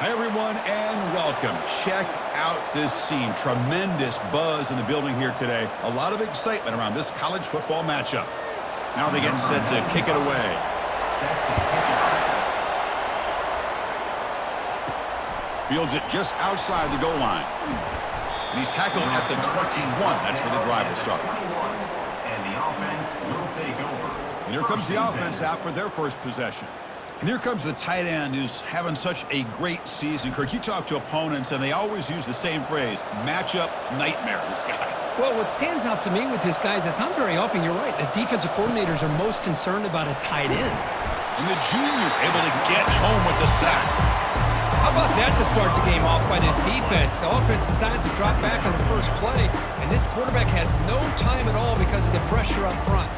Hi, everyone, and welcome. Check out this scene. Tremendous buzz in the building here today. A lot of excitement around this college football matchup. Now they get set to kick it away. Fields it just outside the goal line. And he's tackled at the 21. That's where the drive will start. And the offense will take over. And here comes the offense out for their first possession. And here comes the tight end who's having such a great season. Kirk, you talk to opponents, and they always use the same phrase, matchup nightmare, this guy. Well, what stands out to me with this guy is it's not very often, you're right, the defensive coordinators are most concerned about a tight end. And the junior able to get home with the sack. How about that to start the game off by this defense? The offense decides to drop back on the first play, and this quarterback has no time at all because of the pressure up front.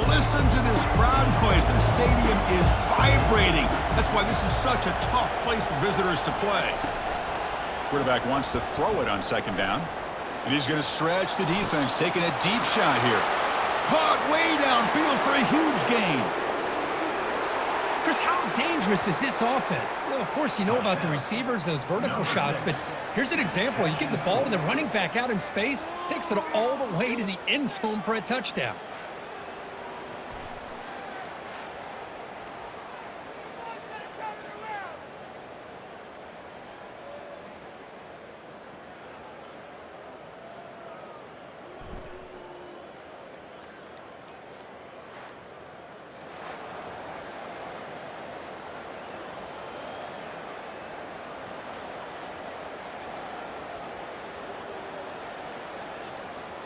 Listen to this crowd noise. The stadium is vibrating. That's why this is such a tough place for visitors to play. Quarterback wants to throw it on second down. And he's going to stretch the defense, taking a deep shot here. Caught way downfield for a huge gain. Chris, how dangerous is this offense? Well, of course, you know about the receivers, those vertical shots, but here's an example. You get the ball to the running back out in space, takes it all the way to the end zone for a touchdown.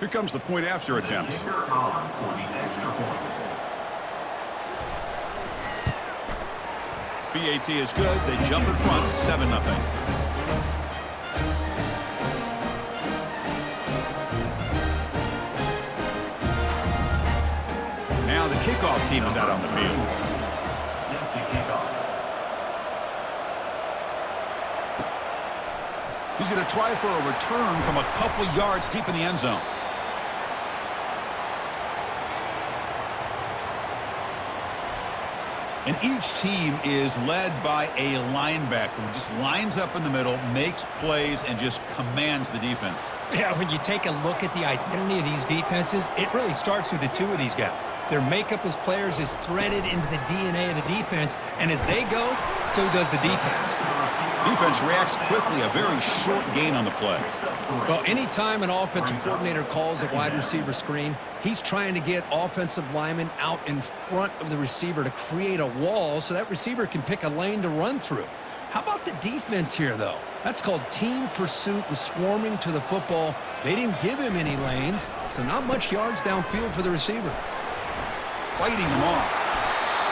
Here comes the point after attempt. BAT is good. They jump in front, 7-0. Now the kickoff team is out on the field. He's going to try for a return from a couple yards deep in the end zone. And each team is led by a linebacker who just lines up in the middle, makes plays, and just commands the defense. Yeah, when you take a look at the identity of these defenses, it really starts with the two of these guys. Their makeup as players is threaded into the DNA of the defense, and as they go, so does the defense. Defense reacts quickly, a very short gain on the play. Well, anytime an offensive coordinator calls a wide receiver screen, he's trying to get offensive linemen out in front of the receiver to create a wall so that receiver can pick a lane to run through. How about the defense here, though? That's called team pursuit and swarming to the football. They didn't give him any lanes, so not much yards downfield for the receiver. Fighting him off.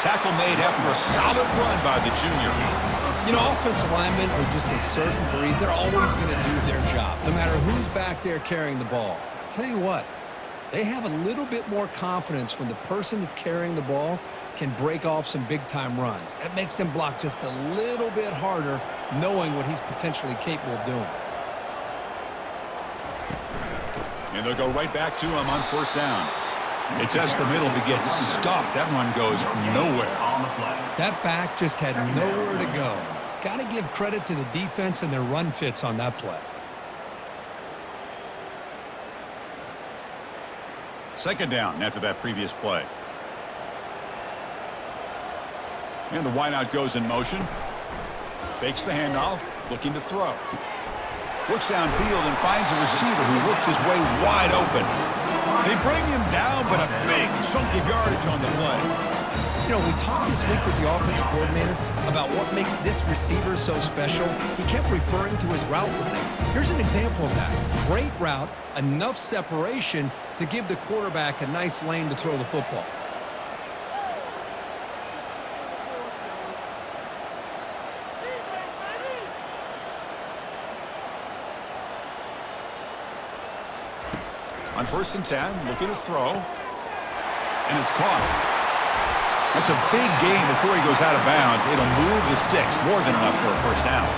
Tackle made after a solid run by the junior. You know, offensive linemen are just a certain breed. They're always going to do their job, no matter who's back there carrying the ball. I'll tell you what, they have a little bit more confidence when the person that's carrying the ball can break off some big-time runs. That makes them block just a little bit harder, knowing what he's potentially capable of doing. And they'll go right back to him on first down. They test the middle, but gets stuffed. That run goes nowhere. That back just had nowhere to go. Got to give credit to the defense and their run fits on that play. Second down after that previous play. And the wideout goes in motion. Fakes the handoff, looking to throw. Looks downfield and finds a receiver who worked his way wide open. They bring him down, but a big chunk of yardage on the play. You know, we talked this week with the offensive coordinator about what makes this receiver so special. He kept referring to his route running. Here's an example of that. Great route, enough separation to give the quarterback a nice lane to throw the football. On 1st and 10, looking to throw. And it's caught. That's a big gain before he goes out of bounds. It'll move the sticks, more than enough for a first down.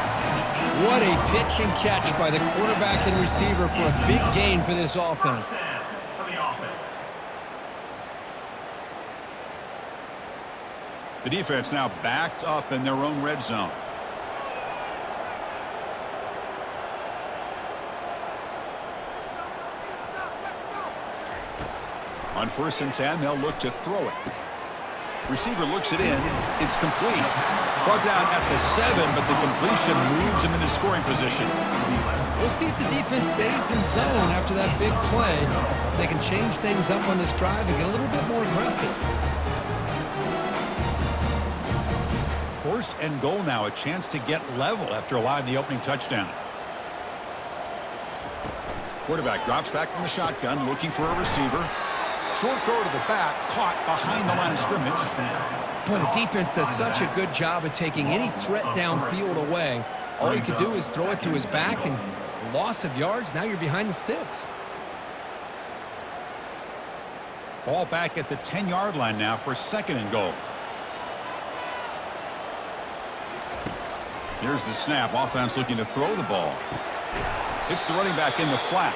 What a pitch and catch by the quarterback and receiver for a big gain for this offense. For the offense. The defense now backed up in their own red zone. On 1st and 10, they'll look to throw it. Receiver looks it in. It's complete. Brought down at the 7, but the completion moves him into scoring position. We'll see if the defense stays in zone after that big play. If they can change things up on this drive and get a little bit more aggressive. 1st and goal now, a chance to get level after allowing the opening touchdown. Quarterback drops back from the shotgun, looking for a receiver. Short throw to the back, caught behind the line of scrimmage. Boy, the defense does such a good job of taking any threat downfield away. All you could do is throw it to his back, and loss of yards, now you're behind the sticks. Ball back at the 10-yard line now for 2nd and goal. Here's the snap. Offense looking to throw the ball. Hits the running back in the flat.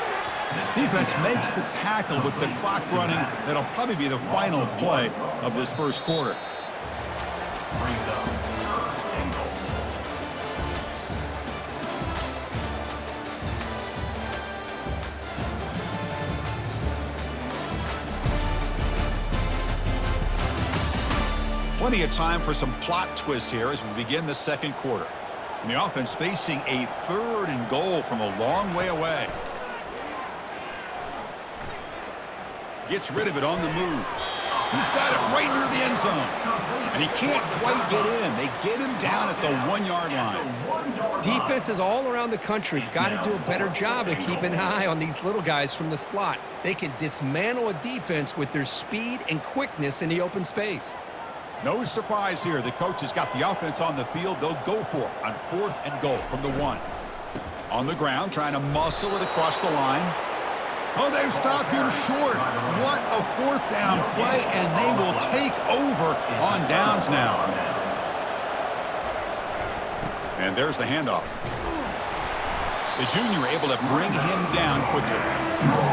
Defense makes the tackle with the clock running. That'll probably be the final play of this 1st quarter. Brings up 3rd and goal. Plenty of time for some plot twists here as we begin the 2nd quarter. And the offense facing a 3rd and goal from a long way away. Gets rid of it on the move. He's got it right near the end zone. And he can't quite get in. They get him down at the 1-yard line. Defenses all around the country have got to do a better job of keeping an eye on these little guys from the slot. They can dismantle a defense with their speed and quickness in the open space. No surprise here. The coach has got the offense on the field. They'll go for it on 4th and goal from the 1. On the ground, trying to muscle it across the line. Oh, they've stopped him short. What a 4th down play, and they will take over on downs now. And there's the handoff. The junior able to bring him down quickly.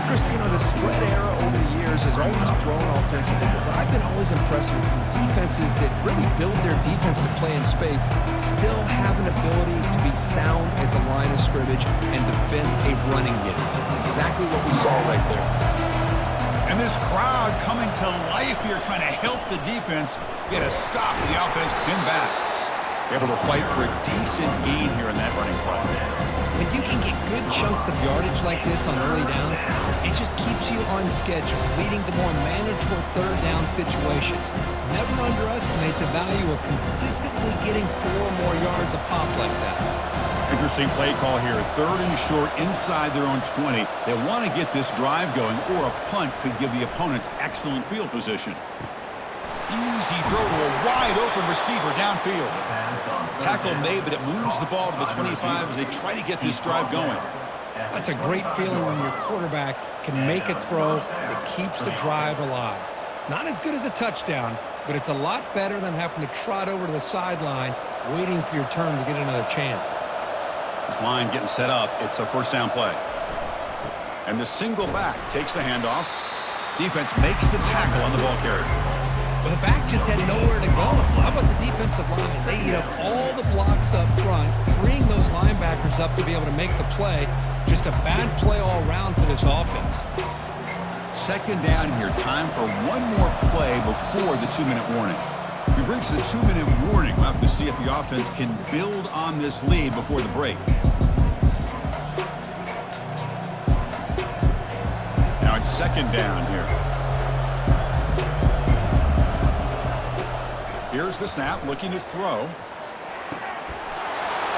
Chris, you know, the spread era over the years has always grown offensively, but I've been always impressed with defenses that really build their defense to play in space, still have an ability to be sound at the line of scrimmage and defend a running game. It's exactly what we saw right there. And this crowd coming to life here, trying to help the defense get a stop. The offense pinned back. Able to fight for a decent gain here in that running play. When you can get good chunks of yardage like this on early downs, it just keeps you on schedule, leading to more manageable 3rd down situations. Never underestimate the value of consistently getting 4 more yards a pop like that. Interesting play call here. 3rd and short inside their own 20. They want to get this drive going, or a punt could give the opponents excellent field position. Easy throw to a wide-open receiver downfield. Tackle made, but it moves the ball to the 25 as they try to get this drive going. That's a great feeling when your quarterback can make a throw that keeps the drive alive. Not as good as a touchdown, but it's a lot better than having to trot over to the sideline, waiting for your turn to get another chance. This line getting set up. It's a 1st down play. And the single back takes the handoff. Defense makes the tackle on the ball carrier. Well, the back just had nowhere to go. How about the defensive line? They eat up all the blocks up front, freeing those linebackers up to be able to make the play. Just a bad play all around for this offense. 2nd down here. Time for one more play before the 2-minute warning. We've reached the 2-minute warning. We'll have to see if the offense can build on this lead before the break. Now it's 2nd down here. Here's the snap, looking to throw.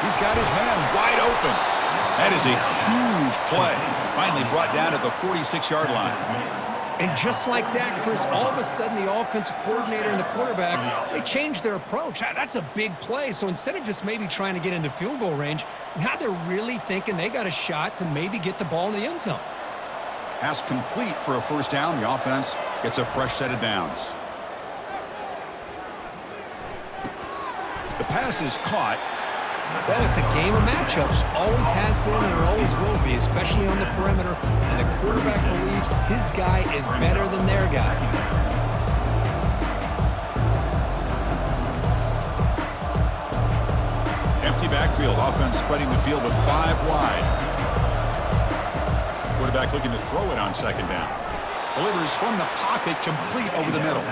He's got his man wide open. That is a huge play. Finally brought down at the 46-yard line. And just like that, Chris, all of a sudden the offensive coordinator and the quarterback, they changed their approach. That's a big play. So instead of just maybe trying to get into field goal range, now they're really thinking they got a shot to maybe get the ball in the end zone. Pass complete for a 1st down. The offense gets a fresh set of downs. The pass is caught. Well, it's a game of matchups. Always has been and it always will be, especially on the perimeter. And the quarterback believes his guy is better than their guy. Empty backfield. Offense spreading the field with 5 wide. Quarterback looking to throw it on second down. Delivers from the pocket, complete over the middle.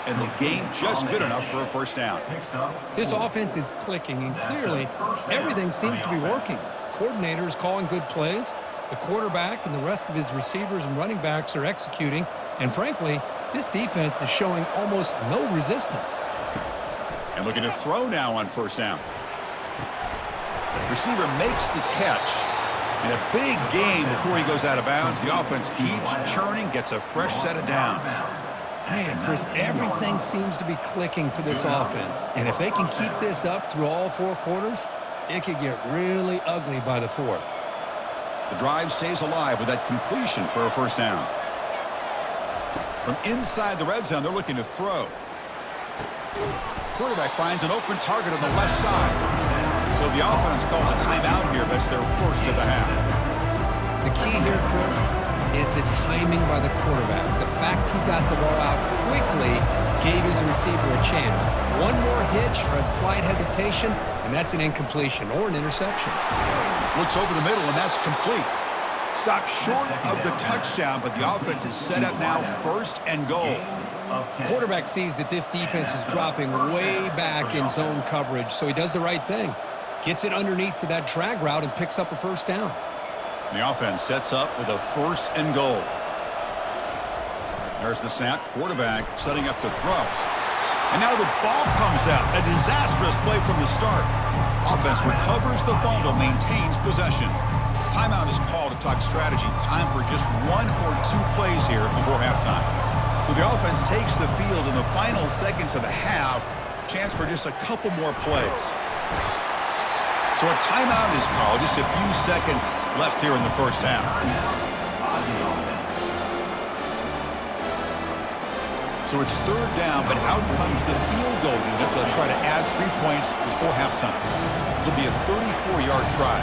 And the game just good enough for a first down. This offense is clicking, and clearly everything seems to be working. The coordinator is calling good plays. The quarterback and the rest of his receivers and running backs are executing. And frankly, this defense is showing almost no resistance. And looking to throw now on first down. Receiver makes the catch. And a big gain before he goes out of bounds. The offense keeps churning, gets a fresh set of downs. Man, Chris, everything seems to be clicking for this offense. And if they can keep this up through all 4 quarters, it could get really ugly by the 4th. The drive stays alive with that completion for a first down. From inside the red zone, they're looking to throw. Quarterback finds an open target on the left side. So the offense calls a timeout here. That's their first of the half. The key here, Chris, is the timing by the quarterback. The fact he got the ball out quickly gave his receiver a chance. One more hitch or a slight hesitation, and that's an incompletion or an interception. Looks over the middle, and that's complete. Stopped short of the touchdown, but the offense is set up now, first and goal. Quarterback sees that this defense is dropping way back in zone coverage, so he does the right thing. Gets it underneath to that drag route and picks up a first down. The offense sets up with a first and goal. There's the snap. Quarterback setting up the throw. And now the ball comes out. A disastrous play from the start. Offense recovers the fumble, maintains possession. Timeout is called to talk strategy. Time for just 1 or 2 plays here before halftime. So the offense takes the field in the final seconds of the half. Chance for just a couple more plays. So a timeout is called. Just a few seconds left here in the first half. So it's 3rd down, but out comes the field goal unit. They'll try to add 3 points before halftime. It'll be a 34-yard try.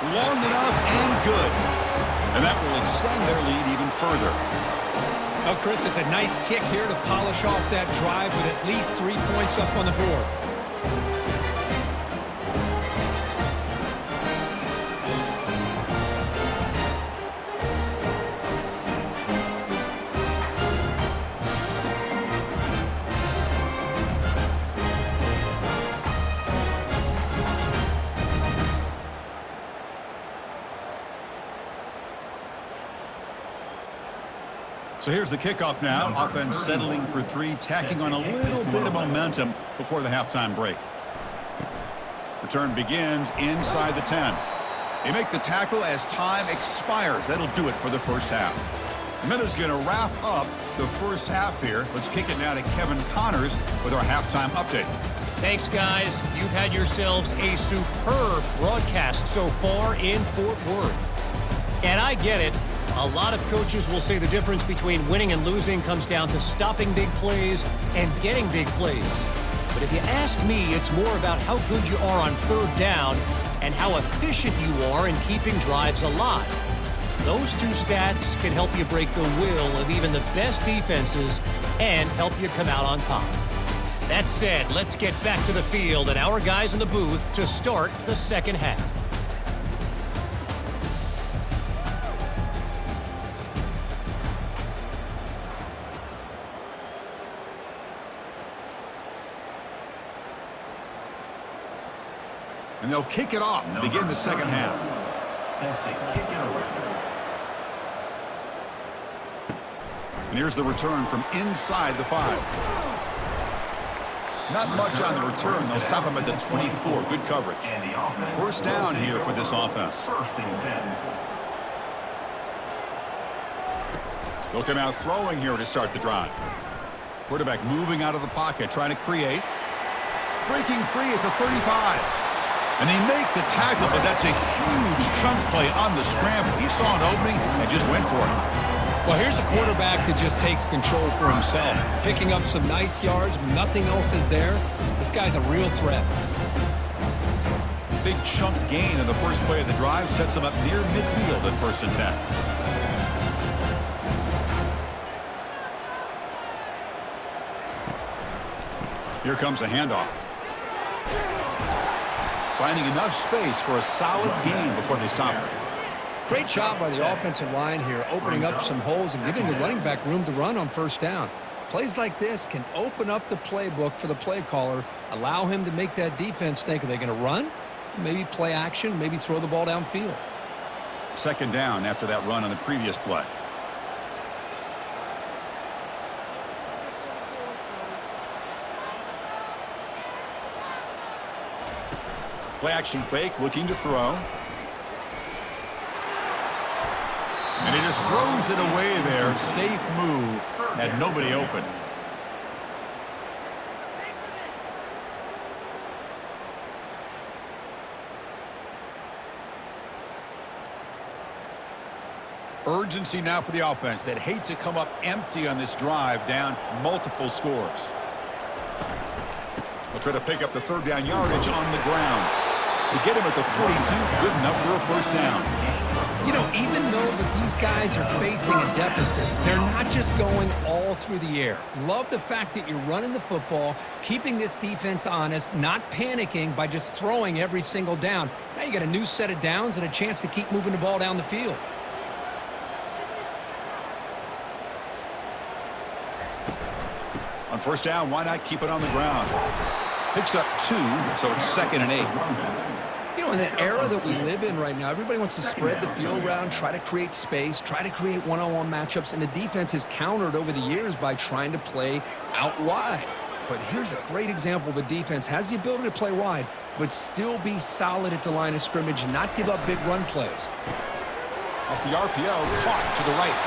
Long enough and good. And that will extend their lead even further. Well, Chris, it's a nice kick here to polish off that drive with at least 3 points up on the board. So here's the kickoff now. Offense settling for 3, tacking on a little bit of momentum before the halftime break. Return begins inside the 10. They make the tackle as time expires. That'll do it for the first half. Miller's going to wrap up the first half here. Let's kick it now to Kevin Connors with our halftime update. Thanks, guys. You've had yourselves a superb broadcast so far in Fort Worth. And I get it. A lot of coaches will say the difference between winning and losing comes down to stopping big plays and getting big plays. But if you ask me, it's more about how good you are on 3rd down and how efficient you are in keeping drives alive. Those 2 stats can help you break the will of even the best defenses and help you come out on top. That said, let's get back to the field and our guys in the booth to start the second half. And they'll kick it off to begin the second half. And here's the return from inside the 5. Not much on the return. They'll stop him at the 24. Good coverage. First down here for this offense. They'll come out throwing here to start the drive. Quarterback moving out of the pocket, trying to create. Breaking free at the 35. And they make the tackle, but that's a huge chunk play on the scramble. He saw an opening and just went for it. Well, here's a quarterback that just takes control for himself. Picking up some nice yards. Nothing else is there. This guy's a real threat. Big chunk gain in the first play of the drive sets him up near midfield at 1st and 10. Here comes a handoff. Finding enough space for a solid gain before they stop it. Great job by the offensive line here, opening up some holes and giving the running back room to run on 1st down. Plays like this can open up the playbook for the play caller, allow him to make that defense think, are they going to run? Maybe play action, maybe throw the ball downfield. 2nd down after that run on the previous play. Play action fake, looking to throw. And he just throws it away there. Safe move. Had nobody open. Urgency now for the offense that hate to come up empty on this drive, down multiple scores. They'll try to pick up the 3rd down yardage on the ground. They get him at the 42, good enough for a 1st down. You know, even though that these guys are facing a deficit, they're not just going all through the air. Love the fact that you're running the football, keeping this defense honest, not panicking by just throwing every single down. Now you got a new set of downs and a chance to keep moving the ball down the field. On 1st down, why not keep it on the ground? Picks up 2, so it's 2nd and 8. You know, in the era that we live in right now, everybody wants to spread the field around, try to create space, try to create one-on-one matchups, and the defense is countered over the years by trying to play out wide. But here's a great example of a defense has the ability to play wide, but still be solid at the line of scrimmage and not give up big run plays. Off the RPO, caught to the right.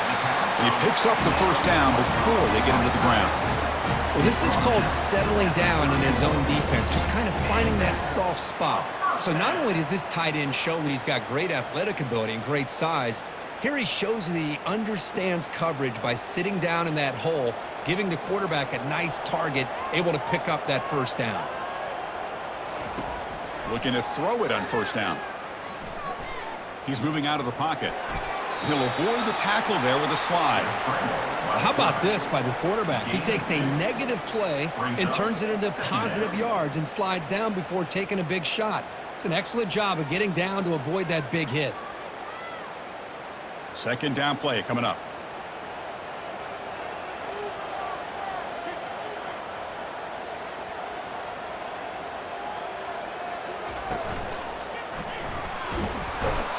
And he picks up the 1st down before they get him to the ground. Well, this is called settling down in his own defense, just kind of finding that soft spot. So not only does this tight end show that he's got great athletic ability and great size, here he shows that he understands coverage by sitting down in that hole, giving the quarterback a nice target, able to pick up that 1st down. Looking to throw it on 1st down. He's moving out of the pocket. He'll avoid the tackle there with a slide. How about this by the quarterback? He takes a negative play and turns it into positive yards and slides down before taking a big shot. It's an excellent job of getting down to avoid that big hit. 2nd down play coming up.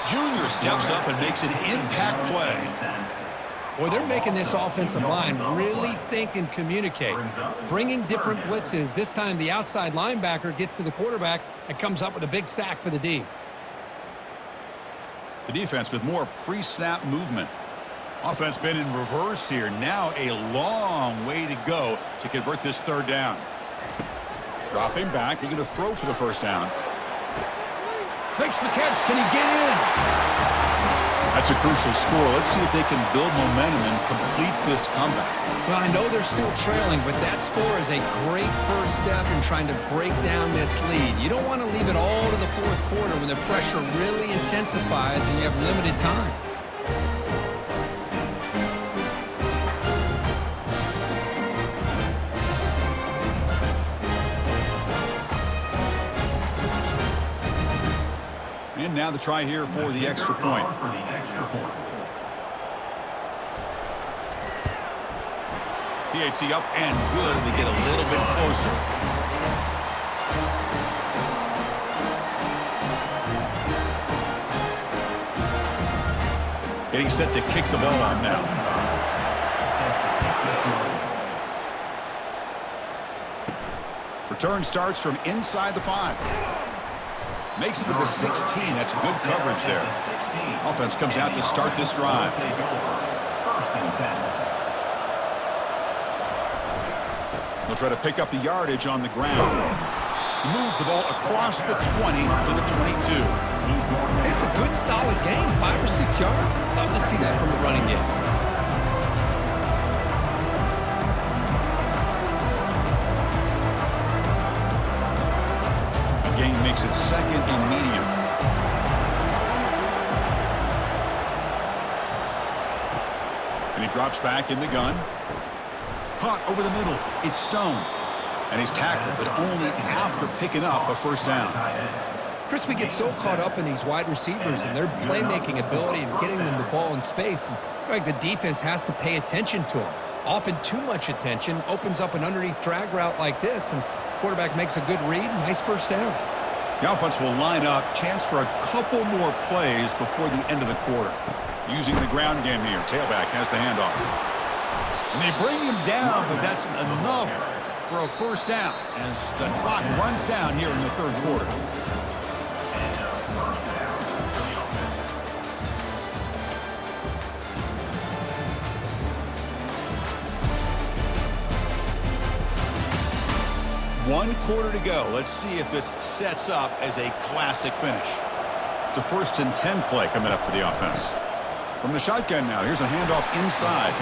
Junior steps up and makes an impact play. Boy, they're making this offensive line really think and communicate. Bringing different blitzes. This time the outside linebacker gets to the quarterback and comes up with a big sack for the D. The defense with more pre-snap movement. Offense been in reverse here. Now a long way to go to convert this 3rd down. Dropping back. They're going to throw for the 1st down. Makes the catch. Can he get in? That's a crucial score. Let's see if they can build momentum and complete this comeback. Well, I know they're still trailing, but that score is a great first step in trying to break down this lead. You don't want to leave it all to the 4th quarter when the pressure really intensifies and you have limited time. And now the try here for the extra point. PAT up and good. They get a little bit closer. Getting set to kick the ball off now. Return starts from inside the 5. Makes it to the 16. That's good coverage there. Offense comes out to start this drive. They'll try to pick up the yardage on the ground. He moves the ball across the 20 to the 22. It's a good, solid game. 5 or 6 yards. Love to see that from the running game. gain makes it 2nd and medium. And he drops back in the gun. Caught over the middle. It's Stone. And he's tackled, but only after picking up a first down. Chris, we get so caught up in these wide receivers and their playmaking ability and getting them the ball in space. And, like, the defense has to pay attention to them. Often too much attention opens up an underneath drag route like this, and quarterback makes a good read. Nice first down. The offense will line up. Chance for a couple more plays before the end of the quarter. Using the ground game here. Tailback has the handoff. And they bring him down, but that's enough for a first down as the clock runs down here in the 3rd quarter. One quarter to go. Let's see if this sets up as a classic finish. It's a 1st and 10 play coming up for the offense. From the shotgun now, here's a handoff inside.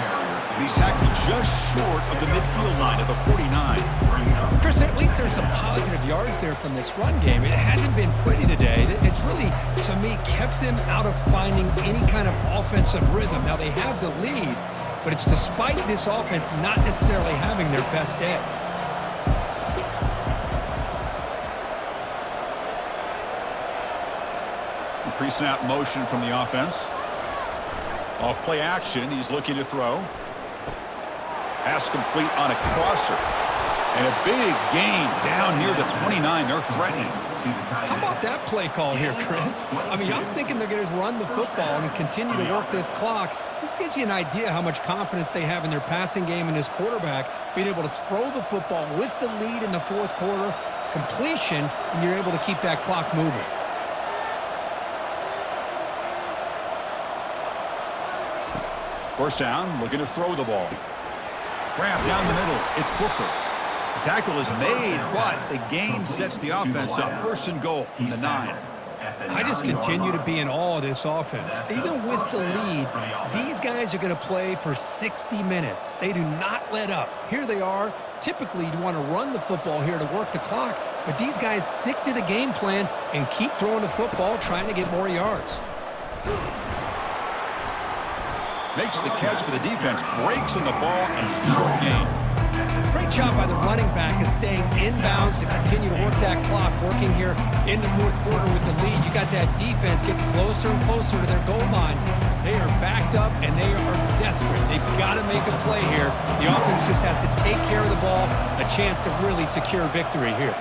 And he's tackled just short of the midfield line at the 49. Chris, at least there's some positive yards there from this run game. It hasn't been pretty today. It's really, to me, kept them out of finding any kind of offensive rhythm. Now, they have the lead, but it's despite this offense not necessarily having their best day. Pre-snap motion from the offense. Off play action, he's looking to throw. Pass complete on a crosser. And a big gain down near the 29. They're threatening. How about that play call here, Chris? I mean, I'm thinking they're going to run the football and continue to work this clock. This gives you an idea how much confidence they have in their passing game and his quarterback, being able to throw the football with the lead in the 4th quarter, completion, and you're able to keep that clock moving. First down, looking to throw the ball. Grab down the middle. It's Booker. The tackle is made, but the gain sets the offense up. 1st and goal from the 9. I just continue to be in awe of this offense. Even with the lead, these guys are going to play for 60 minutes. They do not let up. Here they are. Typically, you want to run the football here to work the clock, but these guys stick to the game plan and keep throwing the football, trying to get more yards. Makes the catch, but the defense breaks in the ball and it's a short gain. Great job by the running back is staying inbounds to continue to work that clock, working here in the 4th quarter with the lead. You got that defense getting closer and closer to their goal line. They are backed up and they are desperate. They've got to make a play here. The offense just has to take care of the ball, a chance to really secure victory here.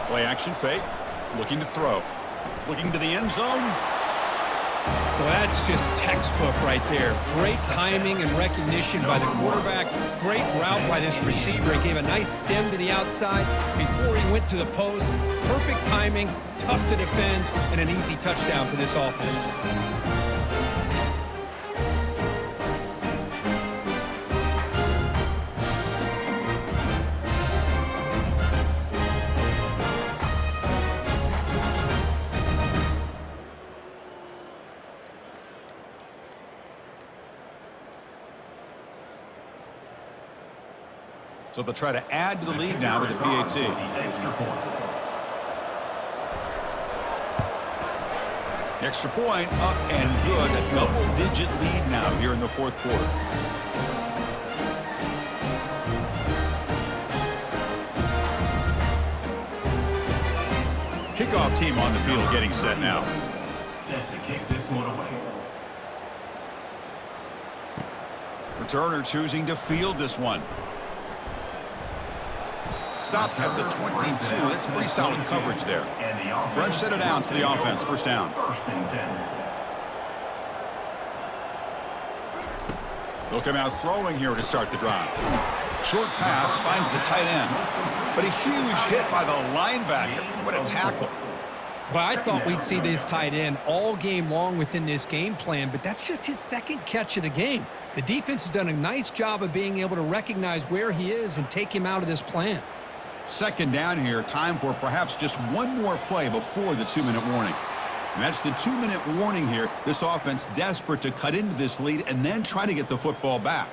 Play action fake. Looking to throw. Looking to the end zone. Well, that's just textbook right there. Great timing and recognition by the quarterback. Great route by this receiver. He gave a nice stem to the outside before he went to the post. Perfect timing, tough to defend, and an easy touchdown for this offense. So they'll try to add to the lead now with the PAT. Extra point up and good. A double-digit lead now here in the 4th quarter. Kickoff team on the field getting set now. Set to kick this one away. Returner choosing to field this one. Stop at the 22. That's pretty solid coverage there. Fresh set of downs for the offense. First down. 1st and 10. They'll come out throwing here to start the drive. Short pass finds the tight end. But a huge hit by the linebacker. What a tackle. Well, I thought we'd see this tight end all game long within this game plan, but that's just his 2nd catch of the game. The defense has done a nice job of being able to recognize where he is and take him out of this plan. 2nd down here. Time for perhaps just one more play before the 2-minute warning. And that's the 2-minute warning here. This offense desperate to cut into this lead and then try to get the football back.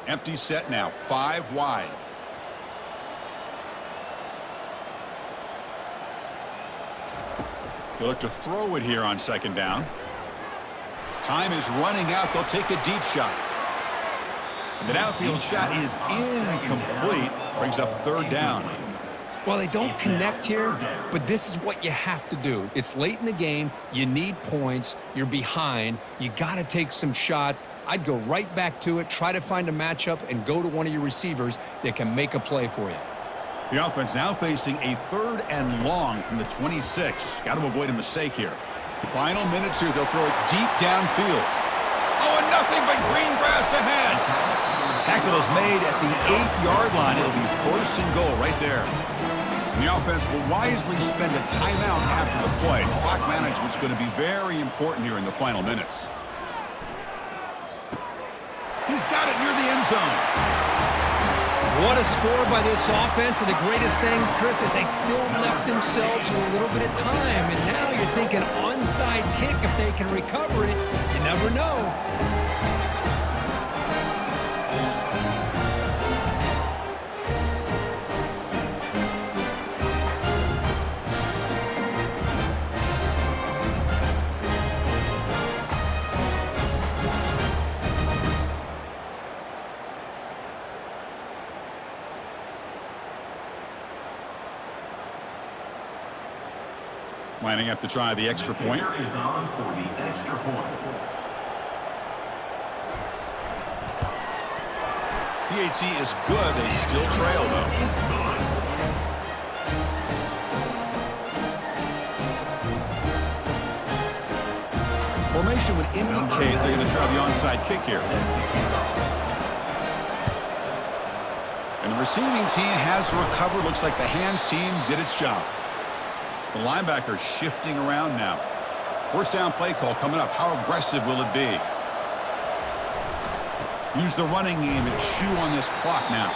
Empty set now, 5 wide. He'll look to throw it here on second down. Time is running out. They'll take a deep shot. The outfield shot is incomplete. Brings up third down. Well, they don't connect here, but this is what you have to do. It's late in the game. You need points. You're behind. You got to take some shots. I'd go right back to it, try to find a matchup, and go to one of your receivers that can make a play for you. The offense now facing a 3rd and long from the 26. Got to avoid a mistake here. Final minutes here. They'll throw it deep downfield. Oh, and nothing but green grass ahead. Tackle is made at the 8-yard line. It'll be 1st and goal right there. And the offense will wisely spend a timeout after the play. Clock management's going to be very important here in the final minutes. He's got it near the end zone. What a score by this offense, and the greatest thing, Chris, is they still left themselves with a little bit of time, and now you're thinking onside kick if they can recover it. You never know. Lining up to try the extra point. Kicker is on for the extra point. PAT is good. They still trail, though. Formation would indicate they're going to try the onside kick here. And the receiving team has recovered. Looks like the hands team did its job. The linebacker shifting around now. 1st down play call coming up. How aggressive will it be? Use the running game and chew on this clock now.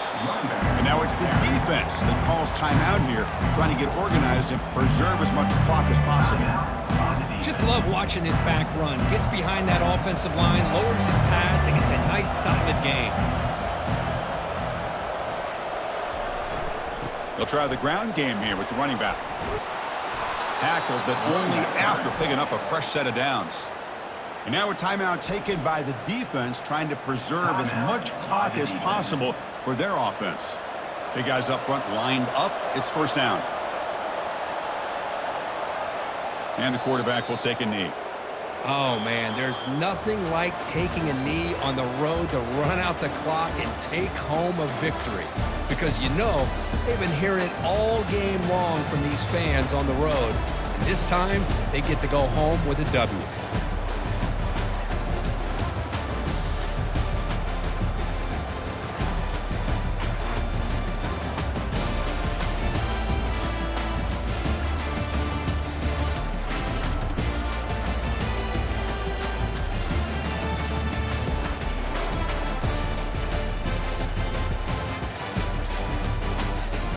And now it's the defense that calls timeout here, trying to get organized and preserve as much clock as possible. Just love watching this back run. Gets behind that offensive line, lowers his pads, and gets a nice solid gain. They'll try the ground game here with the running back. Tackled, but only after picking up a fresh set of downs. And now a timeout taken by the defense, trying to preserve as much clock as possible for their offense. Big guys up front lined up. It's 1st down. And the quarterback will take a knee. Oh, man, there's nothing like taking a knee on the road to run out the clock and take home a victory. Because you know they've been hearing it all game long from these fans on the road. And this time, they get to go home with a W.